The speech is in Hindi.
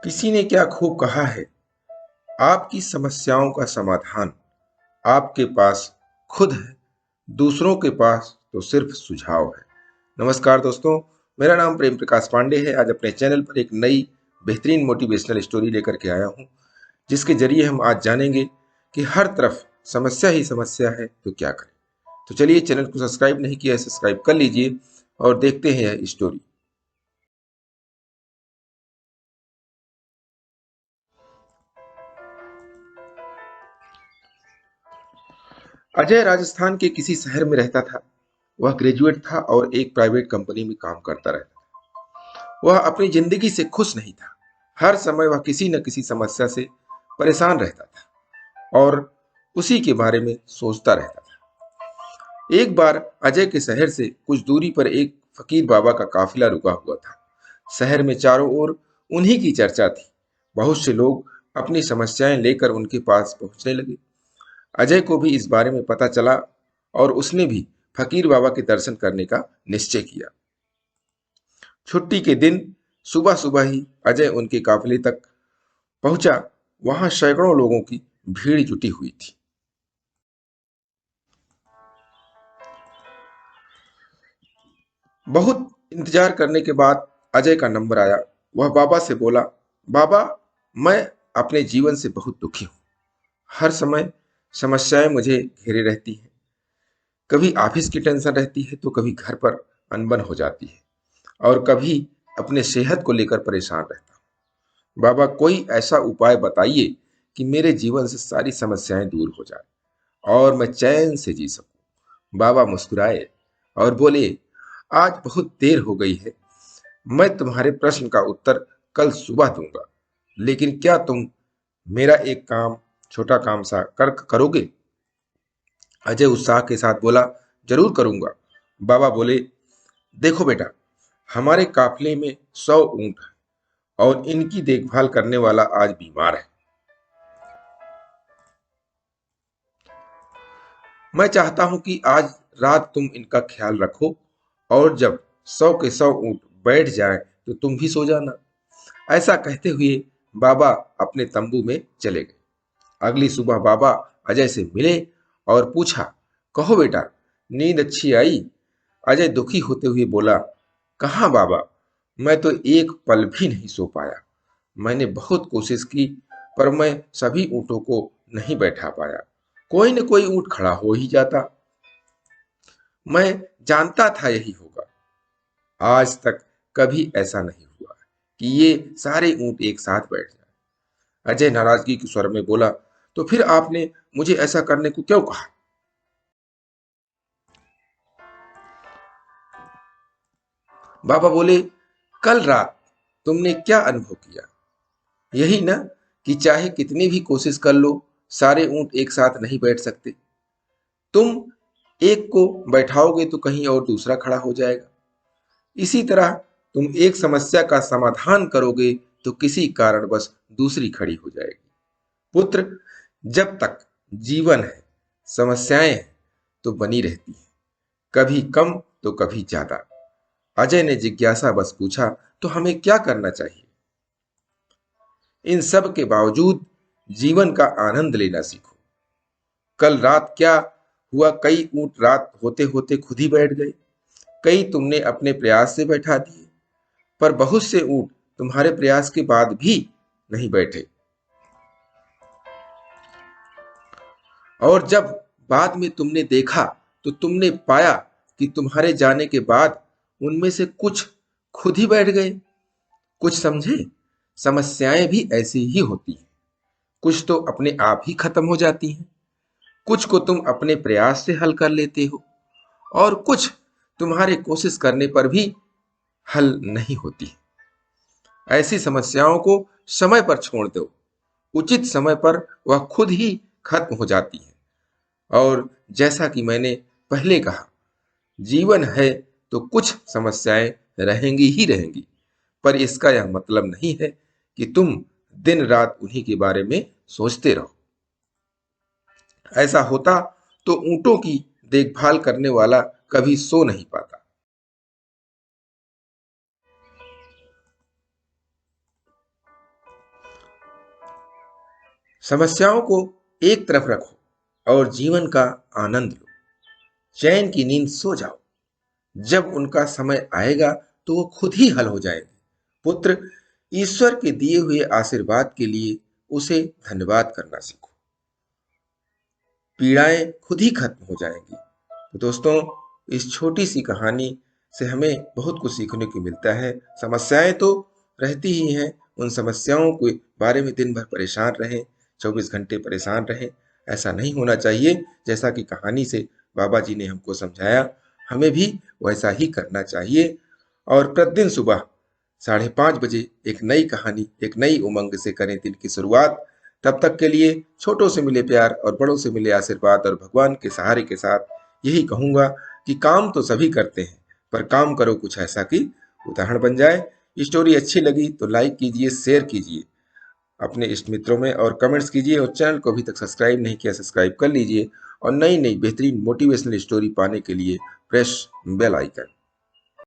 किसी ने क्या खूब कहा है, आपकी समस्याओं का समाधान आपके पास खुद है, दूसरों के पास तो सिर्फ सुझाव है। नमस्कार दोस्तों, मेरा नाम प्रेम प्रकाश पांडे है। आज अपने चैनल पर एक नई बेहतरीन मोटिवेशनल स्टोरी लेकर के आया हूं, जिसके जरिए हम आज जानेंगे कि हर तरफ समस्या ही समस्या है तो क्या करें। तो चलिए, चैनल को सब्सक्राइब नहीं किया है, सब्सक्राइब कर लीजिए और देखते हैं यह स्टोरी। अजय राजस्थान के किसी शहर में रहता था। वह ग्रेजुएट था और एक प्राइवेट कंपनी में काम करता रहता। वह अपनी जिंदगी से खुश नहीं था। हर समय वह किसी न किसी समस्या से परेशान रहता था और उसी के बारे में सोचता रहता था। एक बार अजय के शहर से कुछ दूरी पर एक फकीर बाबा का काफिला रुका हुआ था। शहर में चारों ओर उन्हीं की चर्चा थी। बहुत से लोग अपनी समस्याएं लेकर उनके पास पहुंचने लगे। अजय को भी इस बारे में पता चला और उसने भी फकीर बाबा के दर्शन करने का निश्चय किया। छुट्टी के दिन सुबह सुबह ही अजय उनके काफिले तक पहुंचा। वहां सैकड़ों लोगों की भीड़ जुटी हुई थी। बहुत इंतजार करने के बाद अजय का नंबर आया। वह बाबा से बोला, बाबा, मैं अपने जीवन से बहुत दुखी हूँ। हर समय समस्याएं मुझे घेरे रहती हैं। कभी ऑफिस की टेंशन रहती है तो कभी घर पर अनबन हो जाती है और कभी अपने सेहत को लेकर परेशान रहता हूँ। बाबा, कोई ऐसा उपाय बताइए कि मेरे जीवन से सारी समस्याएं दूर हो जाए और मैं चैन से जी सकूं। बाबा मुस्कुराए और बोले, आज बहुत देर हो गई है। मैं तुम्हारे प्रश्न का उत्तर कल सुबह दूंगा, लेकिन क्या तुम मेरा एक काम, छोटा काम सा करोगे? अजय उत्साह के साथ बोला, जरूर करूंगा। बाबा बोले, देखो बेटा, हमारे काफिले में 100 ऊंट हैं और इनकी देखभाल करने वाला आज बीमार है। मैं चाहता हूं कि आज रात तुम इनका ख्याल रखो और जब 100 के 100 ऊंट बैठ जाएं तो तुम भी सो जाना। ऐसा कहते हुए बाबा अपने तंबू में चले गए। अगली सुबह बाबा अजय से मिले और पूछा, कहो बेटा, नींद अच्छी आई? अजय दुखी होते हुए बोला, कहाँ बाबा, मैं तो एक पल भी नहीं सो पाया। मैंने बहुत कोशिश की, पर मैं सभी ऊँटों को नहीं बैठा पाया। कोई न कोई ऊँट खड़ा हो ही जाता। मैं जानता था यही होगा। आज तक कभी ऐसा नहीं हुआ कि ये सारे ऊँट एक साथ बैठ जाए। अजय नाराजगी के स्वर में बोला, तो फिर आपने मुझे ऐसा करने को क्यों कहा? बाबा बोले, कल रात तुमने क्या अनुभव किया? यही ना, कि चाहे कितनी भी कोशिश कर लो, सारे ऊंट एक साथ नहीं बैठ सकते। तुम एक को बैठाओगे तो कहीं और दूसरा खड़ा हो जाएगा। इसी तरह तुम एक समस्या का समाधान करोगे तो किसी कारणवश दूसरी खड़ी हो जाएगी। पुत्र, जब तक जीवन है, समस्याएं हैं तो बनी रहती हैं, कभी कम तो कभी ज्यादा। अजय ने जिज्ञासा बस पूछा, तो हमें क्या करना चाहिए? इन सब के बावजूद जीवन का आनंद लेना सीखो। कल रात क्या हुआ, कई ऊंट रात होते होते खुद ही बैठ गए। कई तुमने अपने प्रयास से बैठा दिए, पर बहुत से ऊंट तुम्हारे प्रयास के बाद भी नहीं बैठे। और जब बाद में तुमने देखा तो तुमने पाया कि तुम्हारे जाने के बाद उनमें से कुछ खुद ही बैठ गए। कुछ समझे? समस्याएं भी ऐसी ही होती हैं। कुछ तो अपने आप ही खत्म हो जाती हैं, कुछ को तुम अपने प्रयास से हल कर लेते हो और कुछ तुम्हारे कोशिश करने पर भी हल नहीं होती। ऐसी समस्याओं को समय पर छोड़ दो। उचित समय पर वह खुद ही खत्म हो जाती है। और जैसा कि मैंने पहले कहा, जीवन है तो कुछ समस्याएं रहेंगी ही रहेंगी, पर इसका यह मतलब नहीं है कि तुम दिन रात उन्हीं के बारे में सोचते रहो। ऐसा होता तो ऊंटों की देखभाल करने वाला कभी सो नहीं पाता। समस्याओं को एक तरफ रखो और जीवन का आनंद लो। चैन की नींद सो जाओ। जब उनका समय आएगा तो वो खुद ही हल हो जाएंगे। पुत्र, ईश्वर के दिए हुए आशीर्वाद के लिए उसे धन्यवाद करना सीखो। पीड़ाएं खुद ही खत्म हो जाएंगी। तो दोस्तों, इस छोटी सी कहानी से हमें बहुत कुछ सीखने को मिलता है। समस्याएं तो रहती ही हैं, उन समस्याओं के बारे में दिन भर परेशान रहें, 24 घंटे परेशान रहें, ऐसा नहीं होना चाहिए। जैसा कि कहानी से बाबा जी ने हमको समझाया, हमें भी वैसा ही करना चाहिए। और प्रतिदिन सुबह 5:30 बजे एक नई कहानी, एक नई उमंग से करें दिन की शुरुआत। तब तक के लिए छोटों से मिले प्यार और बड़ों से मिले आशीर्वाद और भगवान के सहारे के साथ यही कहूंगा कि काम तो सभी करते हैं, पर काम करो कुछ ऐसा कि उदाहरण बन जाए। स्टोरी अच्छी लगी तो लाइक कीजिए, शेयर कीजिए अपने इष्ट मित्रों में और कमेंट्स कीजिए। और चैनल को अभी तक सब्सक्राइब नहीं किया, सब्सक्राइब कर लीजिए। और नई नई बेहतरीन मोटिवेशनल स्टोरी पाने के लिए प्रेस बेल आइकन।